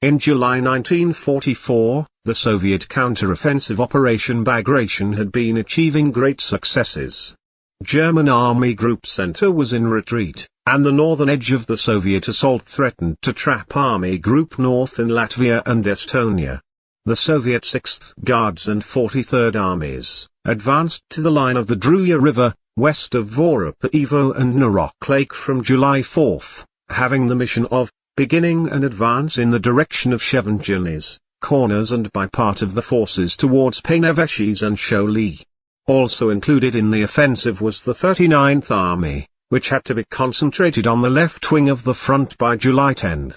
In July 1944, the Soviet counter-offensive Operation Bagration had been achieving great successes. German Army Group Center was in retreat, and the northern edge of the Soviet assault threatened to trap Army Group North in Latvia and Estonia. The Soviet 6th Guards and 43rd Armies advanced to the line of the Druya River, west of Voropajevo and Narok Lake from July 4, having the mission of beginning an advance in the direction of Sheventjines, Corners and by part of the forces towards Panevėžys and Šiauliai. Also included in the offensive was the 39th Army, which had to be concentrated on the left wing of the front by July 10.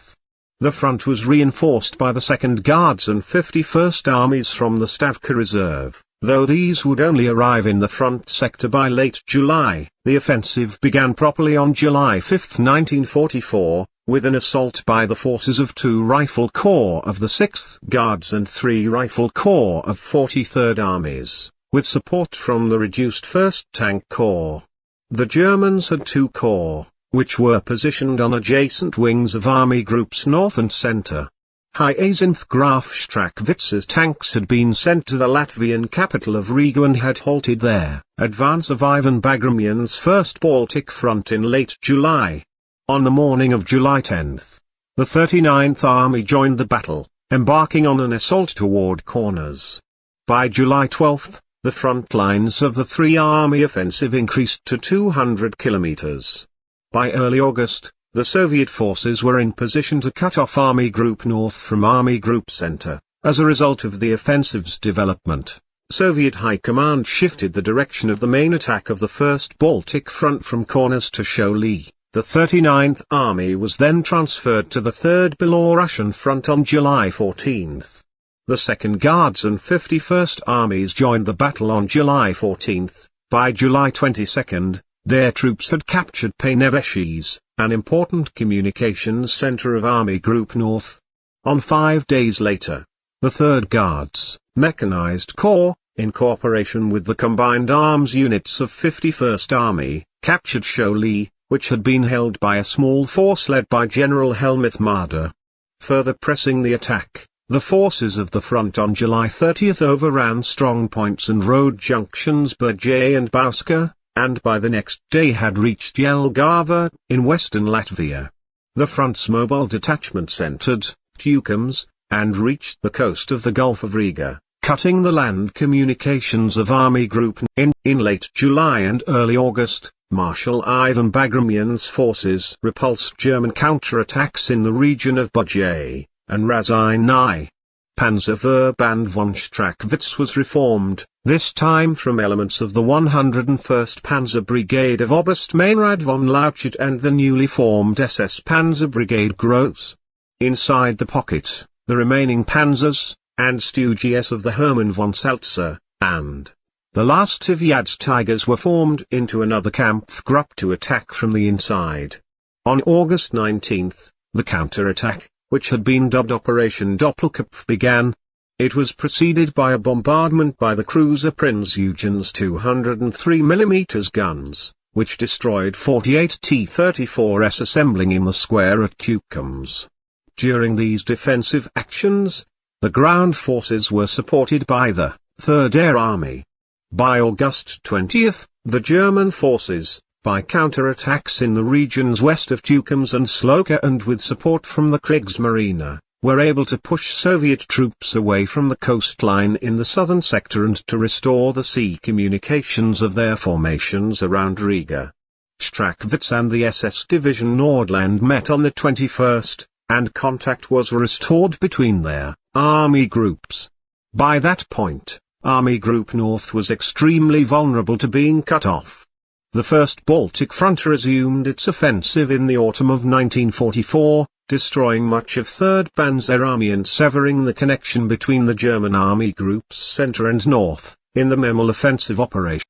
The front was reinforced by the 2nd Guards and 51st Armies from the Stavka Reserve, though these would only arrive in the front sector by late July. The offensive began properly on July 5, 1944, with an assault by the forces of 2 Rifle Corps of the 6th Guards and 3 Rifle Corps of 43rd Armies, with support from the reduced 1st Tank Corps. The Germans had 2 corps, which were positioned on adjacent wings of Army Groups North and Center. Hyacinth Graf Strachwitz's tanks had been sent to the Latvian capital of Riga and had halted their advance of Ivan Bagramyan's First Baltic Front in late July. On the morning of July 10, the 39th Army joined the battle, embarking on an assault toward Corners. By July 12, the front lines of the 3-Army offensive increased to 200 kilometers. By early August, the Soviet forces were in position to cut off Army Group North from Army Group Center. As a result of the offensive's development, Soviet High Command shifted the direction of the main attack of the First Baltic Front from Corners to Šiauliai. The 39th Army was then transferred to the 3rd Belarusian Front on July 14. The 2nd Guards and 51st Armies joined the battle on July 14. By July 22, their troops had captured Panevėžys, an important communications center of Army Group North. On 5 days later, the 3rd Guards, Mechanized Corps, in cooperation with the combined arms units of 51st Army, captured Šiauliai, which had been held by a small force led by General Hovhannes Bagramyan. Further pressing the attack, the forces of the front on July 30 overran strong points and road junctions Berdžai and Bauska, and by the next day had reached Jelgava, in western Latvia. The front's mobile detachment centered, Tukums, and reached the coast of the Gulf of Riga, cutting the land communications of Army Group N. In late July and early August, Marshal Ivan Bagramyan's forces repulsed German counterattacks in the region of Berdžai and Raseiniai. Panzerverband von Strachwitz was reformed, this time from elements of the 101st Panzer Brigade of Oberst Meinrad von Lauchert and the newly formed SS Panzer Brigade Gross. Inside the pocket, the remaining panzers, and Stugis of the Hermann von Salza, and the last of Yad's Tigers were formed into another Kampfgruppe to attack from the inside. On August 19, the counterattack, which had been dubbed Operation Doppelkopf, began. It was preceded by a bombardment by the cruiser Prinz Eugen's 203mm guns, which destroyed 48 T-34s assembling in the square at Tukums. During these defensive actions, the ground forces were supported by the 3rd Air Army. By August 20, the German forces, by counterattacks in the regions west of Tukums and Sloka and with support from the Kriegsmarine, were able to push Soviet troops away from the coastline in the southern sector and to restore the sea communications of their formations around Riga. Strachwitz and the SS Division Nordland met on the 21st, and contact was restored between their army groups. By that point, Army Group North was extremely vulnerable to being cut off. The First Baltic Front resumed its offensive in the autumn of 1944, destroying much of 3rd Panzer Army and severing the connection between the German army groups center and north, in the Memel offensive operation.